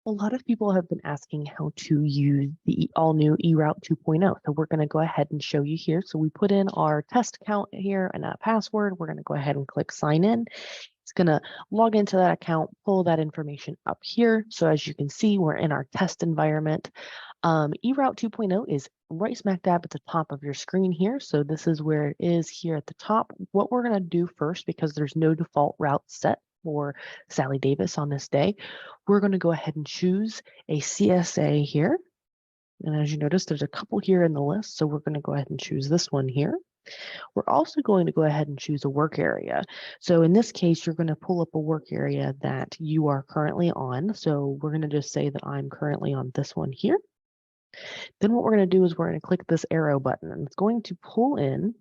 A lot of people have been asking how to use the all new eRoute 2.0. So we're going to go ahead and show you here. So we put in our test account here and a password. We're going to go ahead and click sign in. It's going to log into that account, pull that information up here. So as you can see, we're in our test environment. eRoute 2.0 is right smack dab at the top of your screen here. So this is where it is here at the top. What we're going to do first, because there's no default route set for Sally Davis on this day, we're going to go ahead and choose a CSA here. And as you notice, there's a couple here in the list. So we're going to go ahead and choose this one here. We're also going to go ahead and choose a work area. So in this case, you're going to pull up a work area that you are currently on. So we're going to just say that I'm currently on this one here. Then what we're going to do is we're going to click this arrow button, and it's going to pull in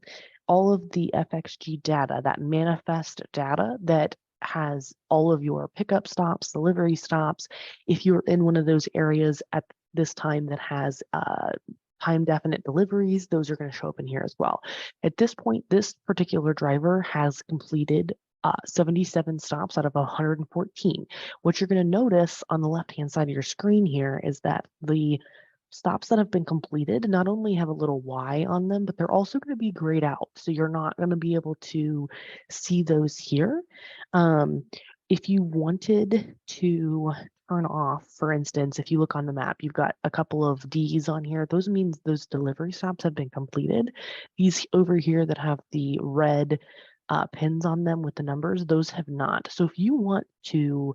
all of the FXG data, that manifest data that has all of your pickup stops, delivery stops. If you're in one of those areas at this time that has time definite deliveries, those are going to show up in here as well. At this point, this particular driver has completed 77 stops out of 114. What you're going to notice on the left-hand side of your screen here is that the stops that have been completed not only have a little Y on them, but they're also going to be grayed out. So you're not going to be able to see those here. If you wanted to turn off, for instance, if you look on the map, you've got a couple of D's on here. Those means those delivery stops have been completed. These over here that have the red pins on them with the numbers, those have not. So if you want to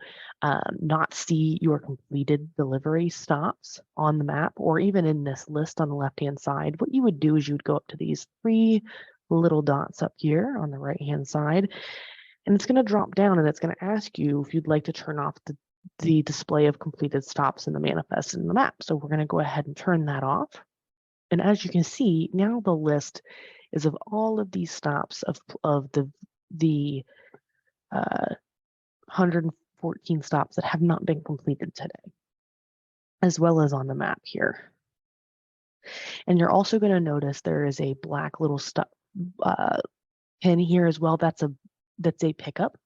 not see your completed delivery stops on the map, or even in this list on the left-hand side, what you would do is you would go up to these three little dots up here on the right-hand side, and it's going to drop down and it's going to ask you if you'd like to turn off the display of completed stops in the manifest in the map. So we're going to go ahead and turn that off. And as you can see, now the list is of all of these stops of the 114 stops that have not been completed today, as well as on the map here. And you're also going to notice there is a black little pin here as well. That's a pickup.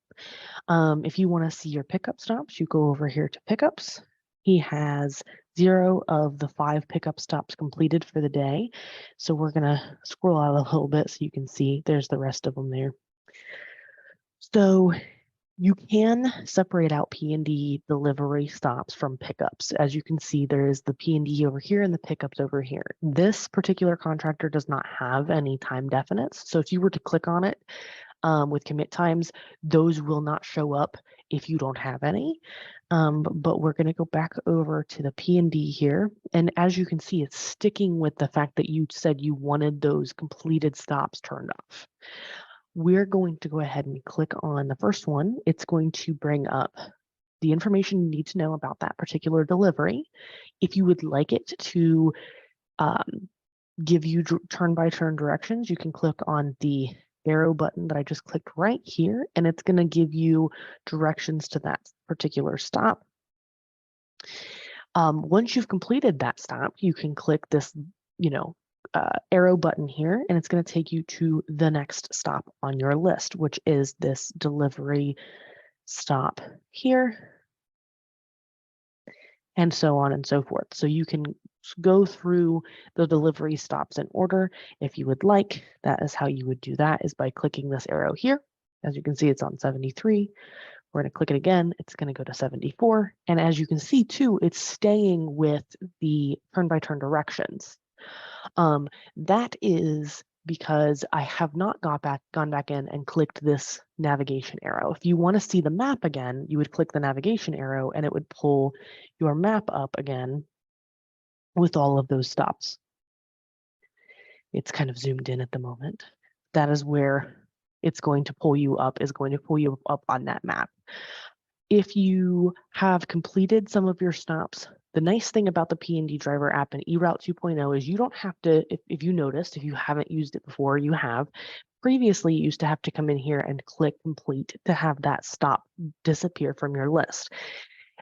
If you want to see your pickup stops, you go over here to pickups. He has 0 of the 5 pickup stops completed for the day. So we're going to scroll out a little bit so you can see there's the rest of them there. So you can separate out P&D delivery stops from pickups. As you can see, there is the P&D over here and the pickups over here. This particular contractor does not have any time definites. So if you were to click on it with commit times, those will not show up if you don't have any. But we're going to go back over to the P&D here. And as you can see, it's sticking with the fact that you said you wanted those completed stops turned off. We're going to go ahead and click on the first one. It's going to bring up the information you need to know about that particular delivery. If you would like it to give you turn-by-turn directions, you can click on the arrow button that I just clicked right here, and it's going to give you directions to that particular stop. Once you've completed that stop, you can click this, arrow button here, and it's going to take you to the next stop on your list, which is this delivery stop here, and so on and so forth. So you can go through the delivery stops in order if you would like. That is how you would do that, is by clicking this arrow here. As you can see, it's on 73. We're going to click it again. It's going to go to 74. And as you can see too, it's staying with the turn-by-turn directions. That is because I have not gone back in and clicked this navigation arrow. If you want to see the map again, you would click the navigation arrow and it would pull your map up again with all of those stops. It's kind of zoomed in at the moment. That is where it's going to pull you up, on that map. If you have completed some of your stops, the nice thing about the P&D driver app and eRoute 2.0 is you don't have to, if you noticed, if you haven't used it before, you have. Previously, you used to have to come in here and click complete to have that stop disappear from your list.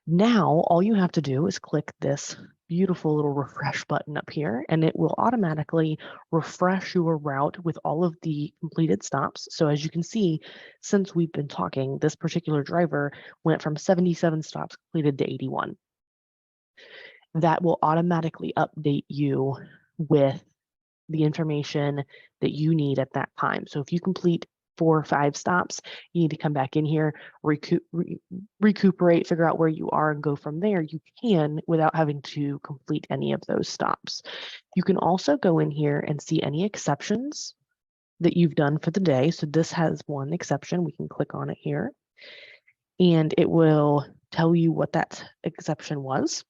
Now, all you have to do is click this beautiful little refresh button up here, and it will automatically refresh your route with all of the completed stops. So as you can see, since we've been talking, this particular driver went from 77 stops completed to 81. that will automatically update you with the information that you need at that time. So if you complete 4 or 5 stops, you need to come back in here, recuperate, figure out where you are, and go from there. You can without having to complete any of those stops. You can also go in here and see any exceptions that you've done for the day. So this has one exception. We can click on it here, and it will tell you what that exception was.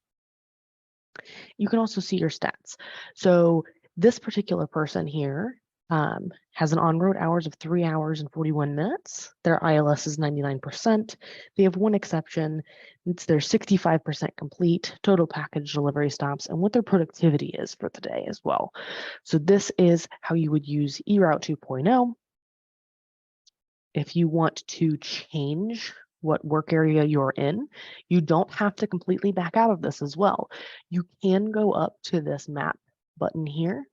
You can also see your stats. So this particular person here has an on-road hours of 3 hours and 41 minutes. Their ILS is 99%. They have one exception. It's their 65% complete, total package delivery stops, and what their productivity is for the day as well. So this is how you would use eRoute 2.0. If you want to change what work area you're in, you don't have to completely back out of this as well. You can go up to this map button here,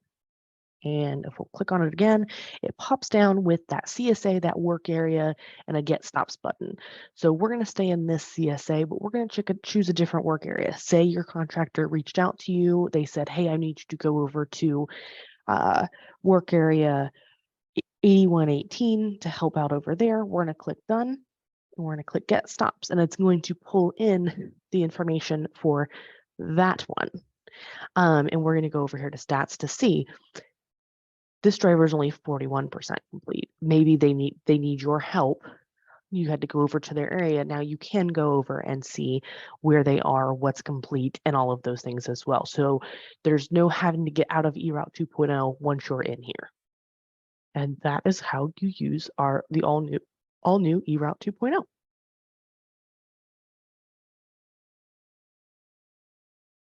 and if we'll click on it again, it pops down with that CSA, that work area, and a get stops button. So we're going to stay in this CSA, but we're going to choose a different work area. Say your contractor reached out to you. They said, hey, I need you to go over to work area 8118 to help out over there. We're going to click done, and we're going to click get stops, and it's going to pull in the information for that one. And we're going to go over here to stats to see this driver is only 41% complete. Maybe they need your help. You had to go over to their area. Now you can go over and see where they are, what's complete, and all of those things as well. So there's no having to get out of eRoute 2.0 once you're in here. And that is how you use the all new eRoute 2.0.